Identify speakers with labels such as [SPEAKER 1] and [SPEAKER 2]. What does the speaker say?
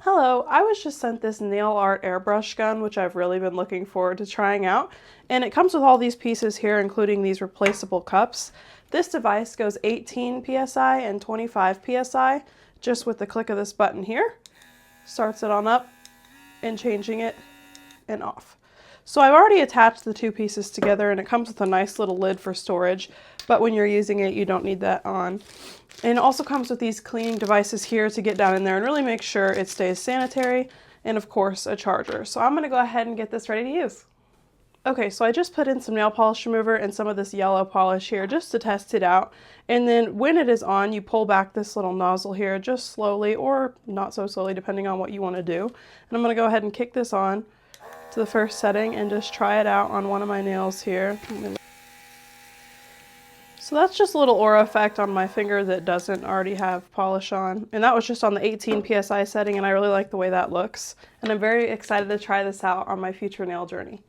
[SPEAKER 1] Hello, I was just sent this nail art airbrush gun, which I've really been looking forward to trying out. And it comes with all these pieces here, including these replaceable cups. This device goes 18 PSI and 25 PSI, just with the click of this button here. Starts it on up and changing it and off. So I've already attached the two pieces together and it comes with a nice little lid for storage, but when you're using it, you don't need that on. And it also comes with these cleaning devices here to get down in there and really make sure it stays sanitary, and of course a charger. So I'm going to go ahead and get this ready to use. Okay, so I just put in some nail polish remover and some of this yellow polish here just to test it out. And then when it is on, you pull back this little nozzle here just slowly, or not so slowly depending on what you want to do. And I'm going to go ahead and kick this on to the first setting and just try it out on one of my nails here. So that's just a little aura effect on my finger that doesn't already have polish on. And that was just on the 18 PSI setting, and I really like the way that looks. And I'm very excited to try this out on my future nail journey.